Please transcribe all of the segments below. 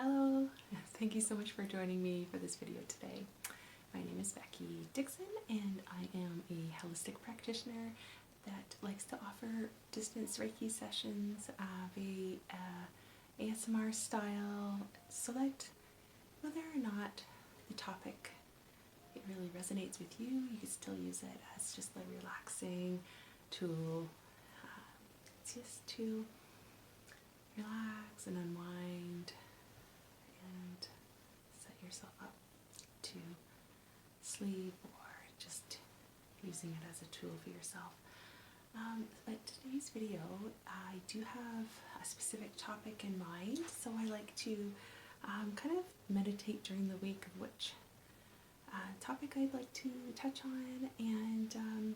Hello, thank you so much for joining me for this video today. My name is Becky Dixon and I am a holistic practitioner that likes to offer distance Reiki sessions of a ASMR style so that whether or not the topic it really resonates with you, you can still use it as just a relaxing tool just to relax and unwind and set yourself up to sleep or just using it as a tool for yourself. But today's video, I do have a specific topic in mind, so I like to kind of meditate during the week of which topic I'd like to touch on, and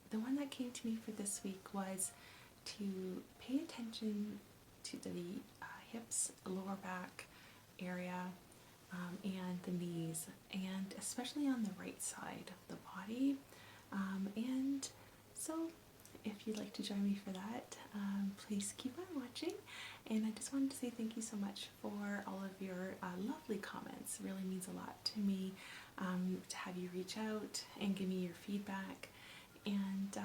the one that came to me for this week was to pay attention to the hips, lower back area, and the knees, and especially on the right side of the body. And so if you'd like to join me for that, please keep on watching. And I just wanted to say thank you so much for all of your lovely comments. It really means a lot to me to have you reach out and give me your feedback. And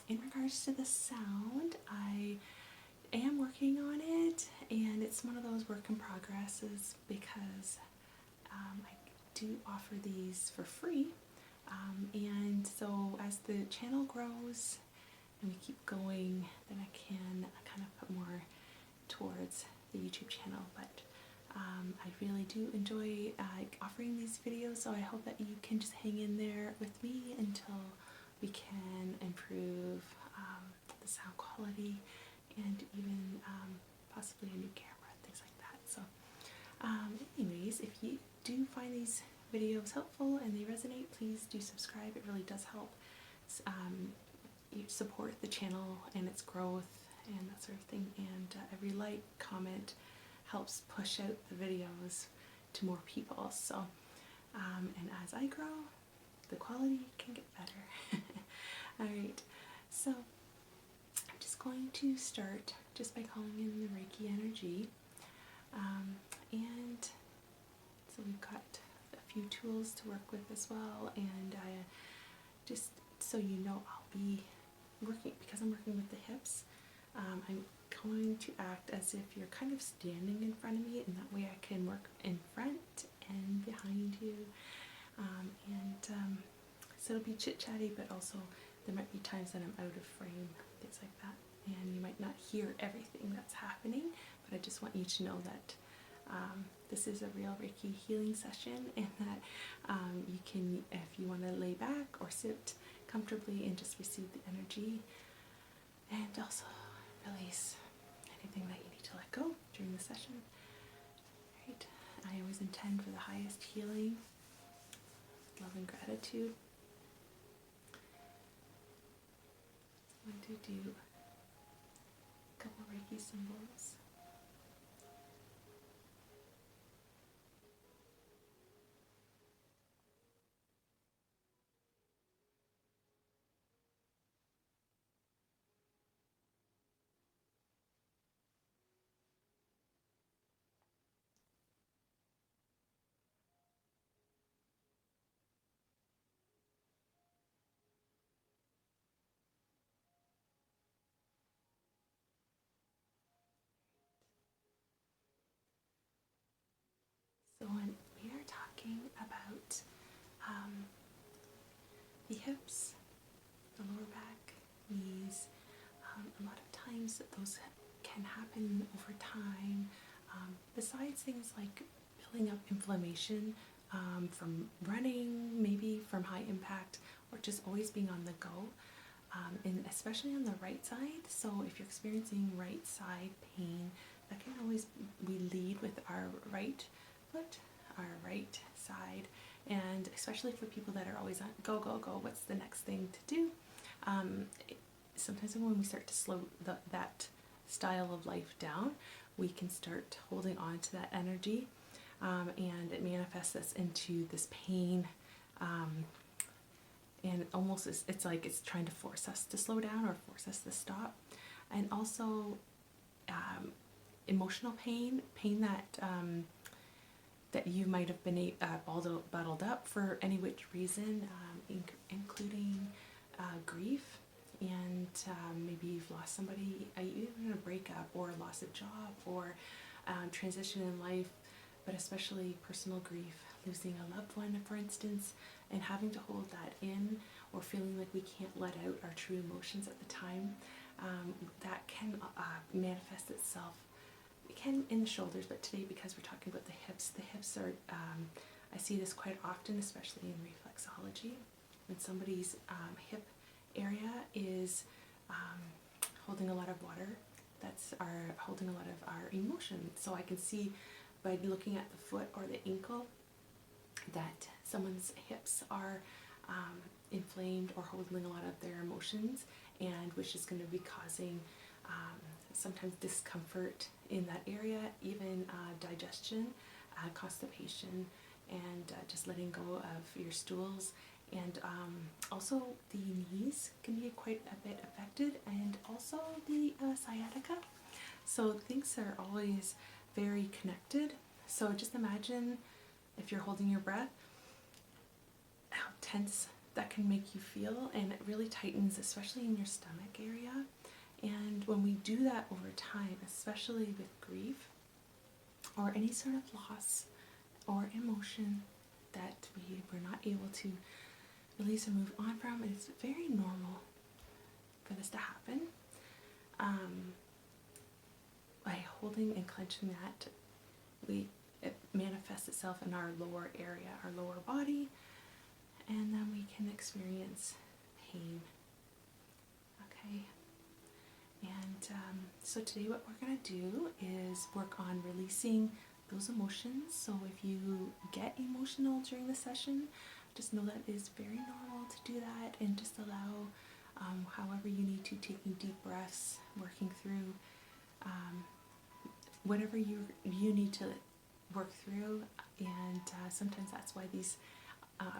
in regards to the sound, I am working on it, and it's one of those work in progresses because I do offer these for free, and so as the channel grows and we keep going, then I can kind of put more towards the YouTube channel. But I really do enjoy offering these videos, so I hope that you can just hang in there with me until we can improve the sound quality and even possibly a new camera, things like that. So anyways, if you do find these videos helpful and they resonate, please do subscribe. It really does help you support the channel and its growth and that sort of thing, and every like, comment helps push out the videos to more people. So and as I grow, the quality can get better. Alright, so I'm just going to start just by calling in the Reiki energy, and so we've got a few tools to work with as well, and I just so you know, I'll be working, because I'm working with the hips, I'm going to act as if you're kind of standing in front of me, and that way I can work in front and behind you, so it'll be chit-chatty, but also there might be times that I'm out of frame, things like that, and you might not hear everything that's happening, but I just want you to know that this is a real Reiki healing session, and that you can, if you want to lay back or sit comfortably and just receive the energy, and also release anything that you need to let go during the session. Right. I always intend for the highest healing, love and gratitude. I'm going to do a couple Reiki symbols. So when we are talking about the hips, the lower back, knees, a lot of times that those can happen over time, besides things like building up inflammation from running, maybe from high impact, or just always being on the go, and especially on the right side. So if you're experiencing right side pain, that can always, we lead with our right foot, our right side, and especially for people that are always on go, go, go, what's the next thing to do? Sometimes when we start to slow that style of life down, we can start holding on to that energy, and it manifests us into this pain, and almost it's like it's trying to force us to slow down or force us to stop. And also emotional pain, that you might have been bottled up for any which reason, including grief, and maybe you've lost somebody, even a breakup or loss of job, or transition in life, but especially personal grief, losing a loved one, for instance, and having to hold that in, or feeling like we can't let out our true emotions at the time. That can manifest itself. It can in the shoulders, but today, because we're talking about the hips are, I see this quite often, especially in reflexology, when somebody's hip area is holding a lot of water. That's holding a lot of our emotion. So I can see by looking at the foot or the ankle that someone's hips are inflamed or holding a lot of their emotions, and which is going to be causing sometimes discomfort in that area, even digestion, constipation, and just letting go of your stools. And also the knees can be quite a bit affected, and also the sciatica. So things are always very connected. So just imagine if you're holding your breath, how tense that can make you feel, and it really tightens, especially in your stomach area. And when we do that over time, especially with grief or any sort of loss or emotion that we were not able to release or move on from, it's very normal for this to happen. By holding and clenching that, it manifests itself in our lower area, our lower body, and then we can experience pain. Okay, and so today what we're going to do is work on releasing those emotions. So if you get emotional during the session, just know that it is very normal to do that, and just allow however you need to, taking deep breaths, working through whatever you need to work through. And sometimes that's why these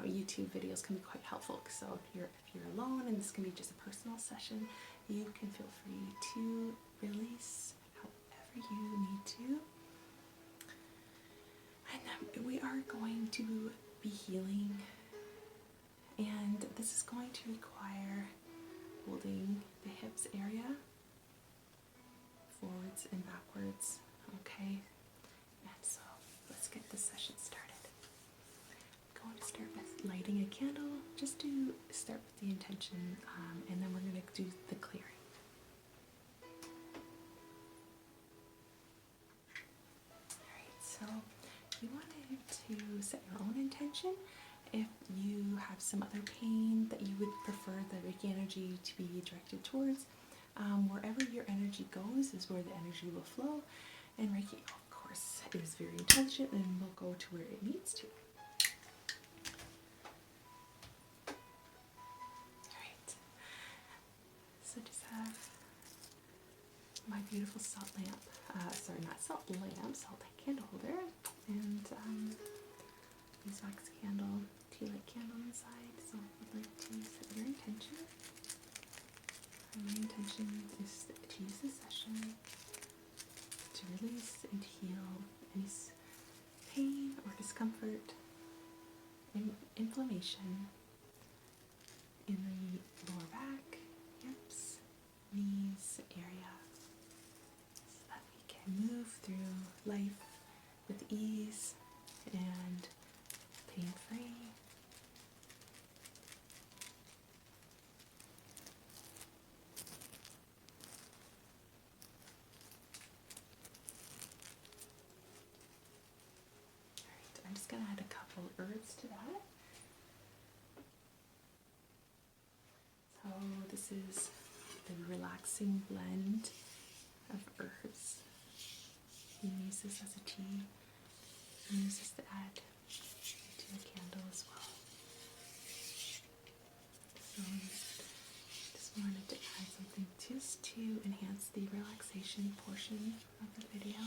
YouTube videos can be quite helpful. So if you're alone and this can be just a personal session, you can feel free to release however you need to. And we are going to be healing, and this is going to require holding the hips area forwards and backwards. Okay, and so let's get this session started. I'm going to start with lighting a candle, just to start with the intention, and then we're going to do the clearing. Alright, so you wanted to set your own intention. If you have some other pain that you would prefer the Reiki energy to be directed towards, wherever your energy goes is where the energy will flow, and Reiki, of course, is very intelligent and will go to where it needs to. Alright, so just have my beautiful salt lamp, salt candle holder, and beeswax candle, tea light candle inside. So I'd like to set your intention. My intention is to use this session to release and heal any pain or discomfort and inflammation in the lower back, hips, knees area, so that we can move through life with ease and pain-free. Alright, I'm just going to add a couple herbs to that. So this is the relaxing blend of herbs. You can use this as a tea. You can use this to add to a candle as well. So just wanted to add something just to enhance the relaxation portion of the video.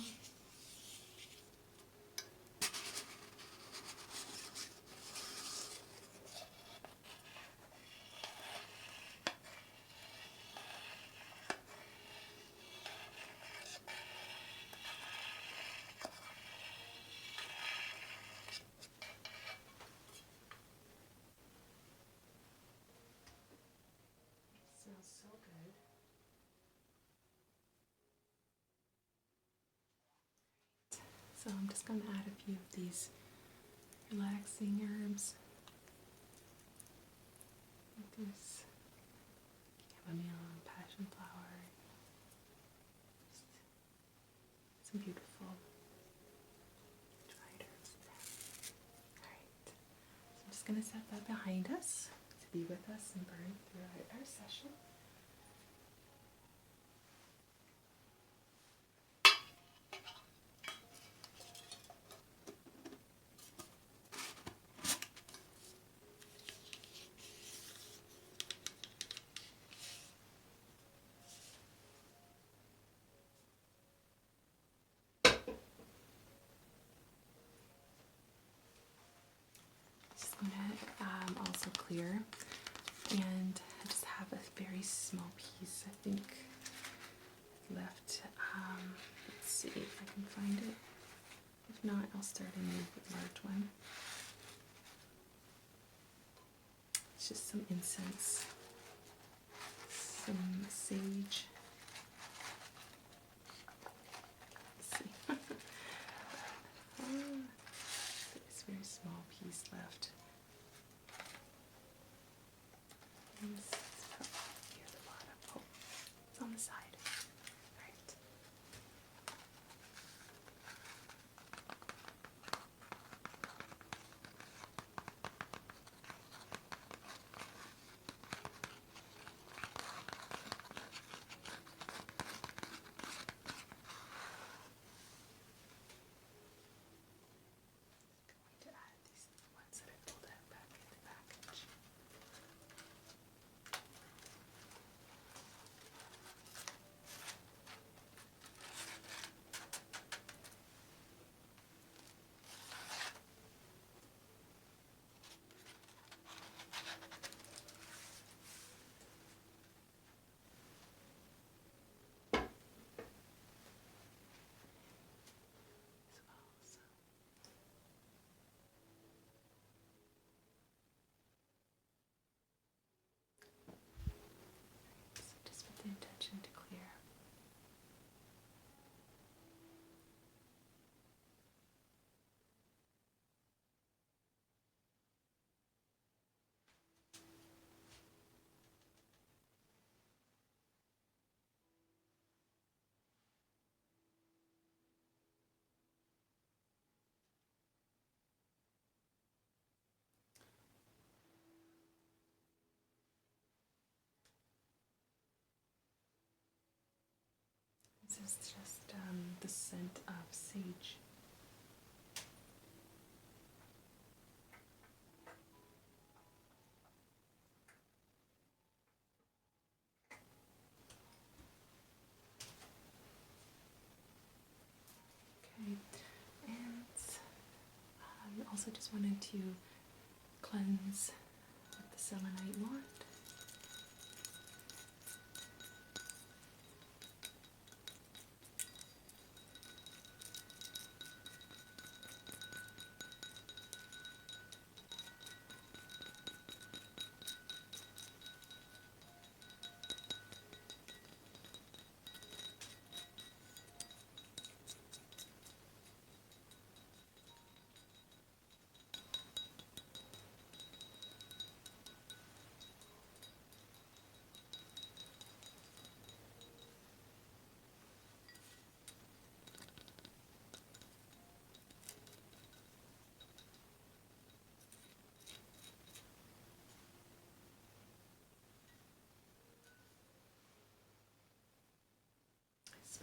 So I'm just going to add a few of these relaxing herbs. Like this chamomile and passion flower. Just some beautiful dried herbs there. Alright, so I'm just going to set that behind us to be with us and burn throughout our session. Just going to also clear, and I just have a very small piece, I think, left. Let's see if I can find it. If not, I'll start a new large one. It's just some incense, some sage. Let's see. There's a very small piece left. It's probably near the bottom. Oh, it's on the side. Right. Going to add these ones that I pulled out back in the package. So just with the intention to clear. This is just the scent of sage. Okay, and I also just wanted to cleanse with the selenite wand.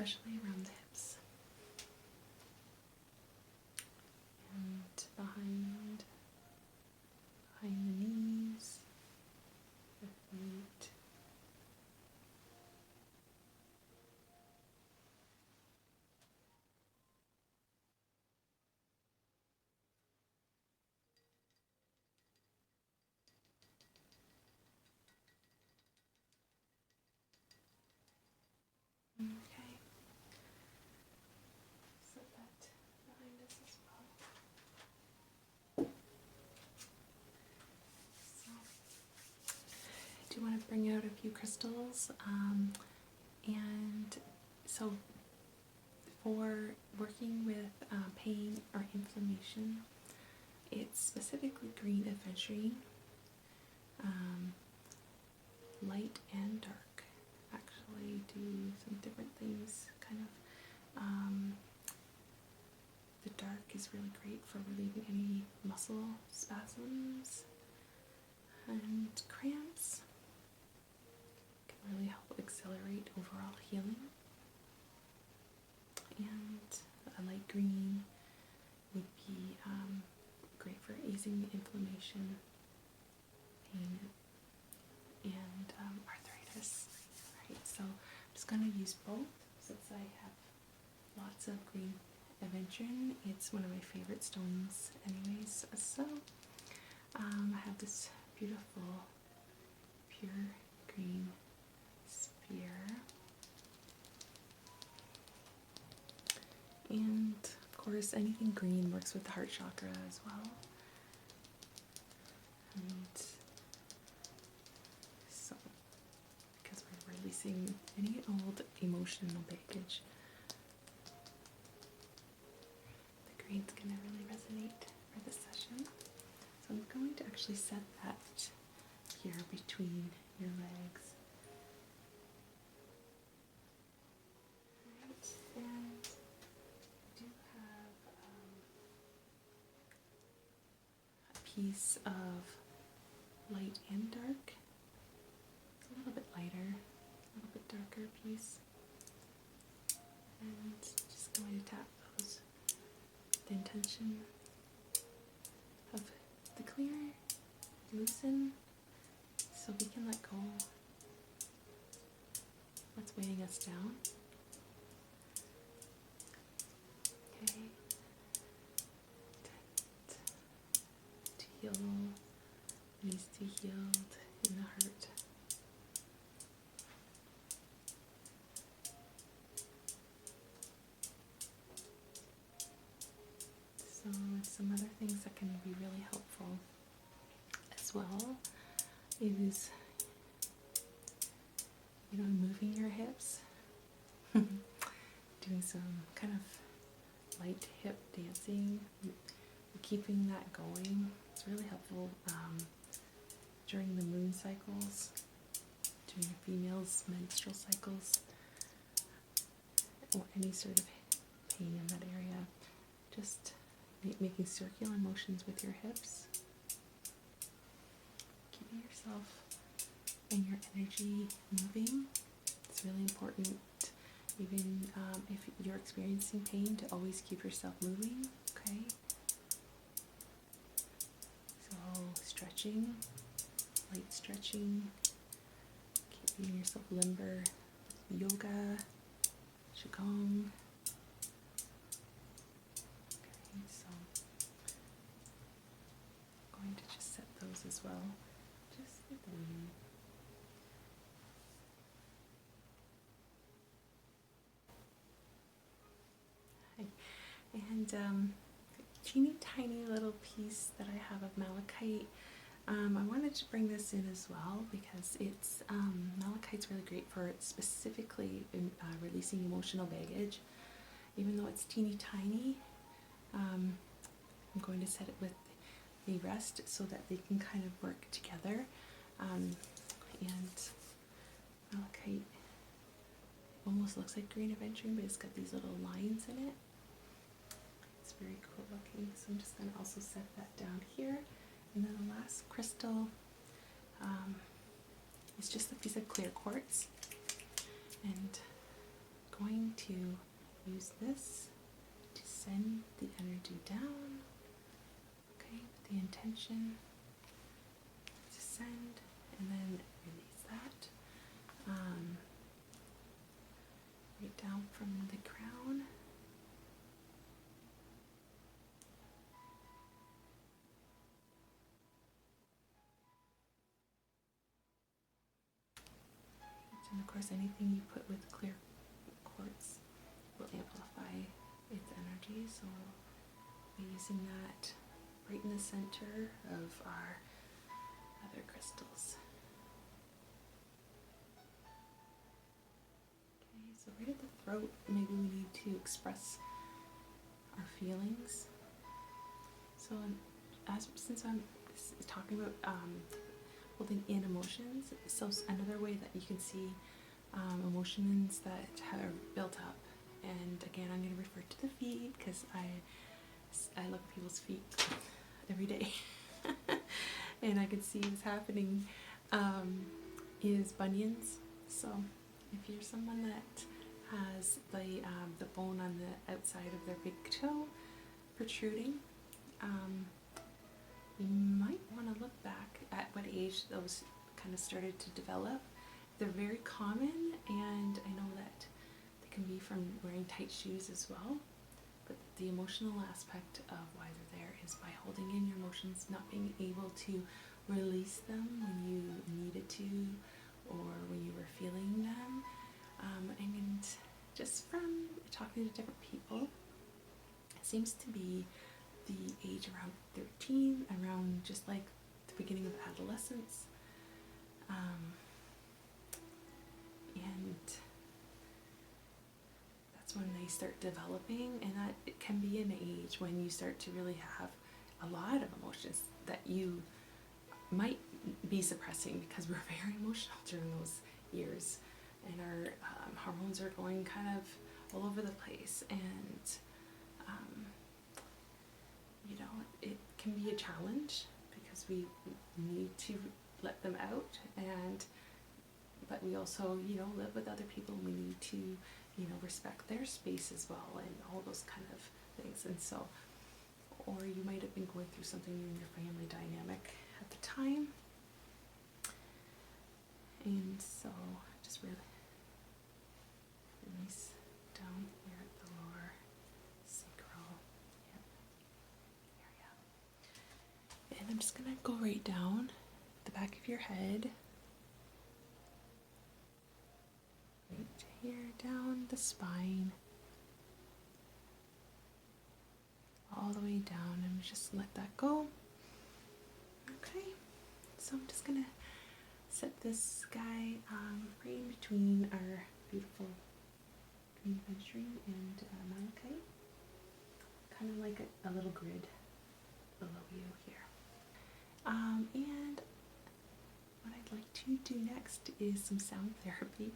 Especially around the hips and behind the knees, the feet. Okay. Set that behind us as well. So, I do want to bring out a few crystals, and so For working with pain or inflammation, it's specifically green adventuring, light and dark. Actually do some different things, kind of. The dark is really great for relieving any muscle spasms and cramps. It can really help accelerate overall healing. And a light green would be great for easing inflammation, pain, and arthritis. Right, so I'm just going to use both since I have lots of green aventurine. It's one of my favorite stones anyways. So I have this beautiful pure green spear. And of course anything green works with the heart chakra as well. And so, because we're releasing any old emotional baggage, the green's going to really resonate for this session. So I'm going to actually set that here between your legs. Right, and I do have a piece of light and dark. It's a little bit lighter, a little bit darker piece. And just going to tap those with the intention of the clear, loosen, so we can let go what's weighing us down. Okay. To heal, needs to be healed in the heart. So some other things that can be really helpful as well is, moving your hips, doing some kind of light hip dancing, keeping that going. It's really helpful during the moon cycles, during a female's menstrual cycles, or any sort of pain in that area. Just making circular motions with your hips, keeping yourself and your energy moving. It's really important, even if you're experiencing pain, to always keep yourself moving, okay? So stretching, light stretching, keeping yourself limber, yoga, qigong. Okay, so I'm going to just set those as well, just with the wind. And teeny tiny little piece that I have of malachite. I wanted to bring this in as well because it's malachite's really great for specifically releasing emotional baggage. Even though it's teeny tiny, I'm going to set it with the rest so that they can kind of work together. And malachite almost looks like green aventurine, but it's got these little lines in it. It's very cool looking. So I'm just going to also set that down here. And then the last crystal is just a piece of clear quartz. And going to use this to send the energy down. Okay, with the intention to send and then release that. Right down from the crown. And of course, anything you put with clear quartz will amplify its energy, so we'll be using that right in the center of our other crystals. Okay, So right at the throat, maybe we need to express our feelings. So since I'm talking about holding in emotions, so another way that you can see emotions that are built up. And again, I'm going to refer to the feet because I look at people's feet every day and I can see what's happening, is bunions. So if you're someone that has the bone on the outside of their big toe protruding, you might want to look back at what age those kind of started to develop. They're very common, and I know that they can be from wearing tight shoes as well. But the emotional aspect of why they're there is by holding in your emotions, not being able to release them when you needed to or when you were feeling them. And just from talking to different people, it seems to be the age around 13, around just like the beginning of adolescence. And that's when they start developing, and that it can be an age when you start to really have a lot of emotions that you might be suppressing because we're very emotional during those years, and our hormones are going kind of all over the place, and it can be a challenge because we need to let them out, but we also live with other people, and we need to respect their space as well, and all those kind of things. And so, or you might have been going through something in your family dynamic at the time, and so just really release down here at the lower sacral area. And I'm just gonna go right down the back of your head, right here down the spine, all the way down, and just let that go. Okay, so I'm just gonna set this guy right in between our beautiful green venturing and malachite, kind of like a little grid below you here. And what I'd like to do next is some sound therapy.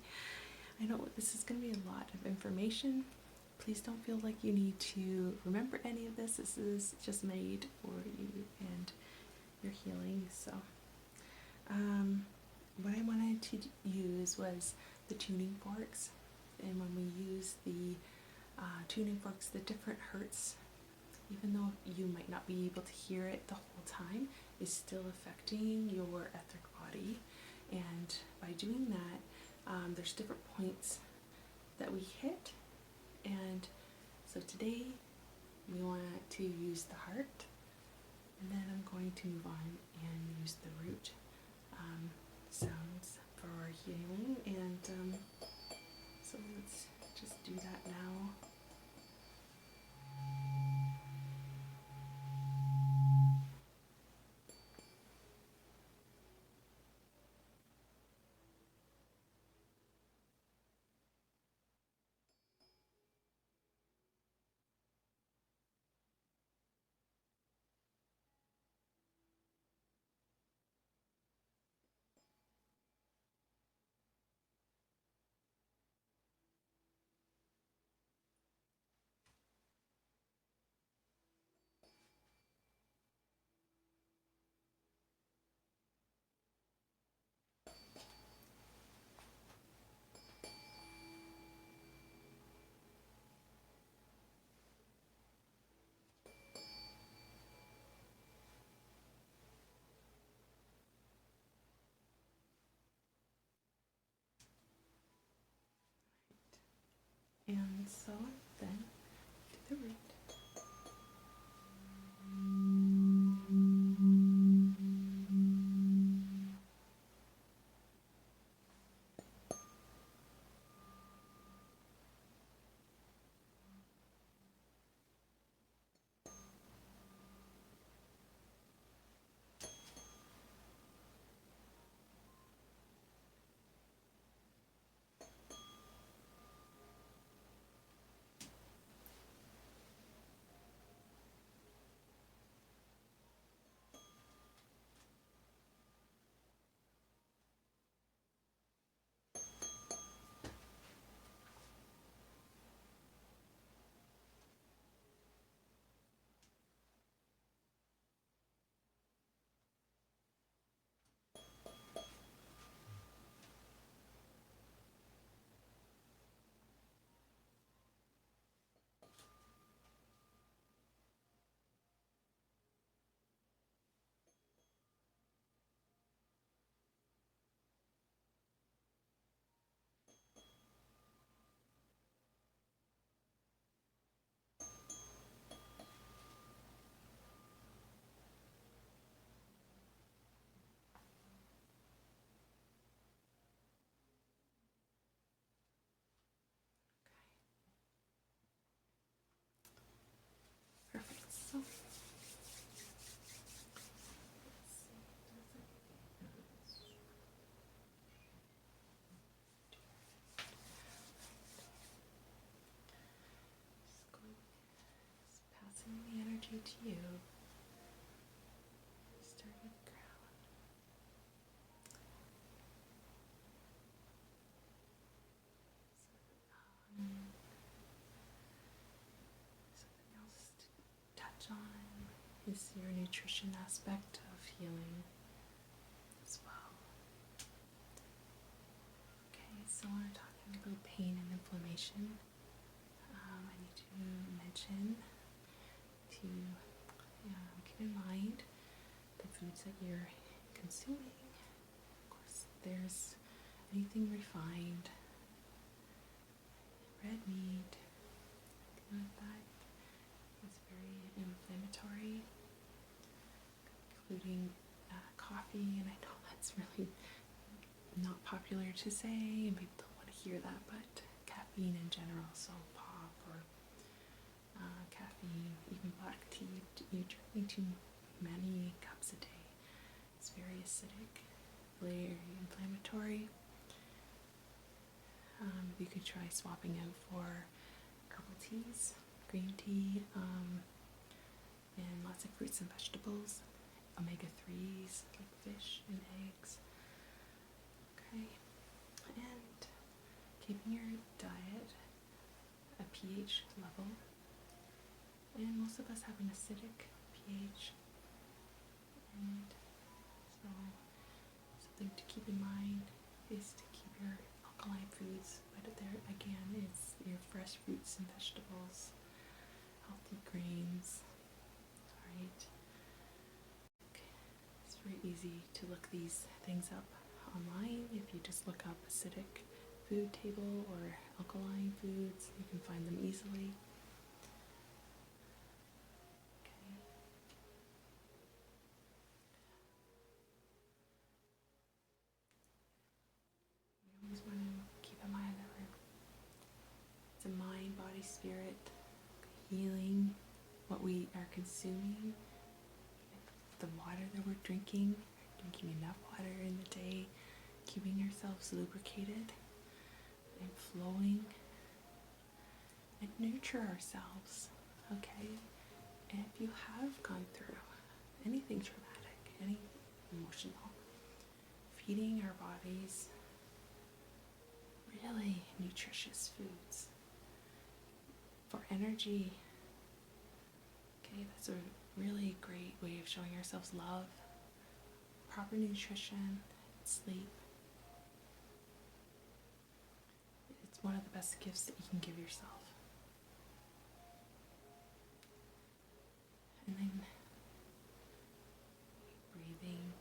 I know this is going to be a lot of information. Please don't feel like you need to remember any of this. This is just made for you and your healing. So what I wanted to use was the tuning forks. And when we use the tuning forks, the different hertz, even though you might not be able to hear it the whole time, is still affecting your etheric body. And by doing that, there's different points that we hit. And so today we want to use the heart, and then I'm going to move on and use the root sounds for our healing. And so let's just do that now. And so then do the root. to you. Start with the crown. Something else to touch on is your nutrition aspect of healing as well. Okay, so when we're talking about pain and inflammation, I need to mention to keep in mind the foods that you're consuming. Of course, there's anything refined, red meat, anything like that is very inflammatory, including coffee, and I know that's really not popular to say, and people don't want to hear that, but caffeine in general, so pop or caffeine, even black tea, you're drinking too many cups a day. It's very acidic, very inflammatory. You could try swapping out for herbal teas, green tea, and lots of fruits and vegetables, omega-3s like fish and eggs. Okay, and keeping your diet a pH level, and most of us have an acidic pH, and so something to keep in mind is to keep your alkaline foods, but there again it's your fresh fruits and vegetables, healthy grains. Alright, okay. It's very easy to look these things up online. If you just look up acidic food table or alkaline foods, you can find them easily. Okay. You always want to keep in mind that it's a mind, body, spirit healing, what we are consuming, the water that we're drinking enough water in the day, keeping ourselves lubricated and flowing, and nurture ourselves, okay? And if you have gone through anything traumatic, any emotional, feeding our bodies really nutritious foods for energy, okay, that's a really great way of showing ourselves love. Proper nutrition, sleep. It's one of the best gifts that you can give yourself. And then breathing,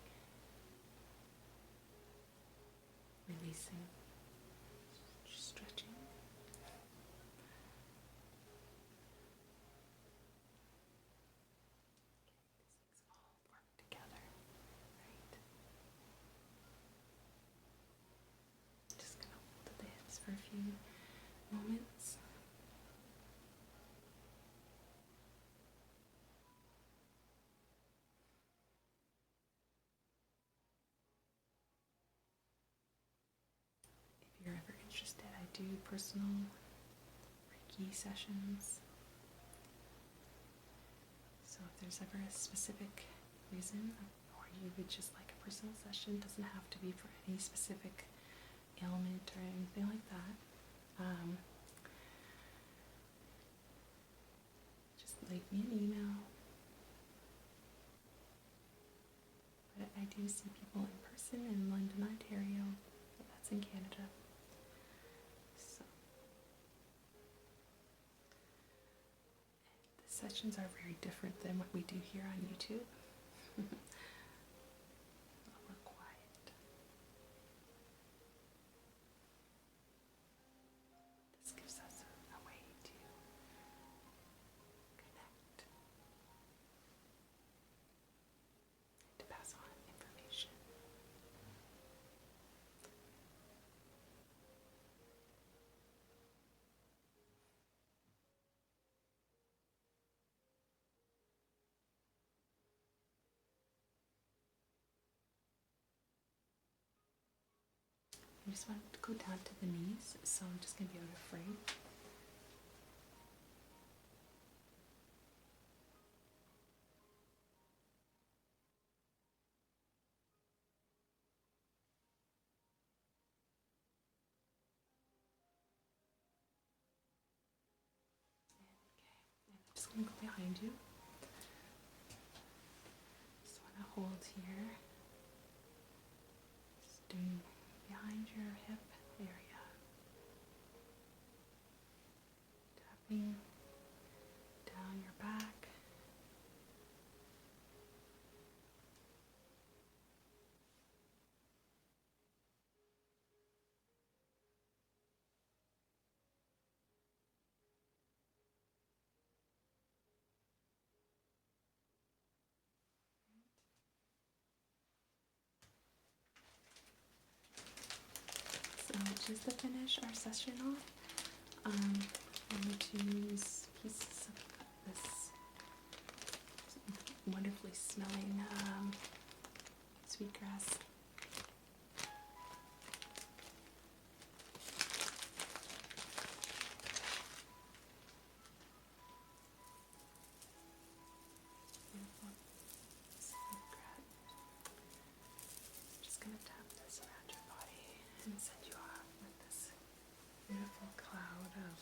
releasing, stretching. These things all work together, right? Just gonna hold at the hips for a few moments. If you're ever interested, I do personal Reiki sessions. So if there's ever a specific reason, or you would just like a personal session, doesn't have to be for any specific ailment or anything like that. Just leave me an email. But I do see people in person in London, Ontario, but that's in Canada. So the sessions are very different than what we do here on YouTube. We're quiet. This gives us a way to connect, to pass on information. I just want to go down to the knees, so I'm just going to be out of frame. I'm going to go behind you. Just want to hold here. Just doing behind your hip area. Tapping down your back. So just to finish our session off, I'm going to use pieces of this wonderfully smelling sweetgrass. Beautiful sweetgrass. Just going to tap this around your body and send you off with this beautiful cloud of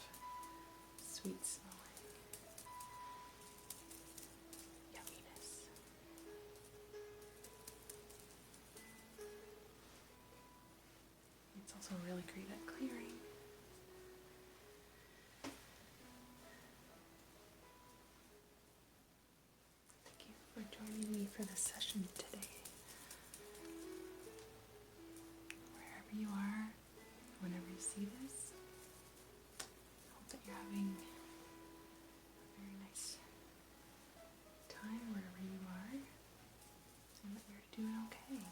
sweet smelling yumminess. It's also really great at clearing. Thank you for joining me for this session today. Wherever you are, whenever you see this, I hope that you're having a very nice time wherever you are, and that you're doing okay.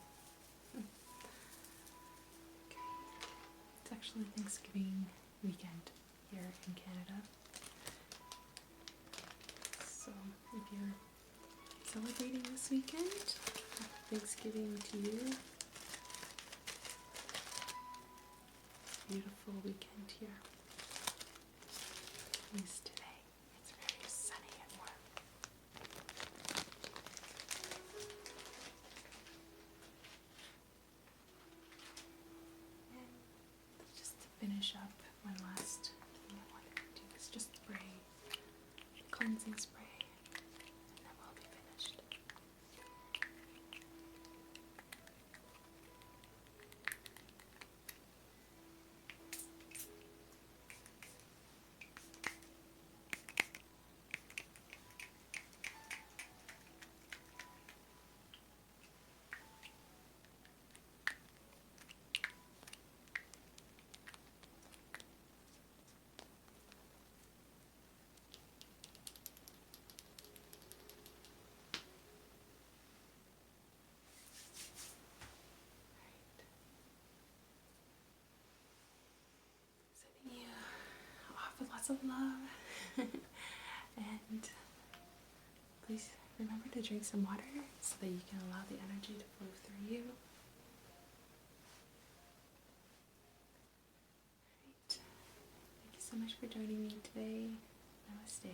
Okay. It's actually Thanksgiving weekend here in Canada. So if you're celebrating this weekend, happy Thanksgiving to you. Beautiful weekend here. At least today. It's very sunny and warm. And just to finish up, one last thing I wanted to do is just spray, cleansing spray, and then we'll be finished. Sending you off with lots of love. And please remember to drink some water so that you can allow the energy to flow through you. Alright. Thank you so much for joining me today. Namaste.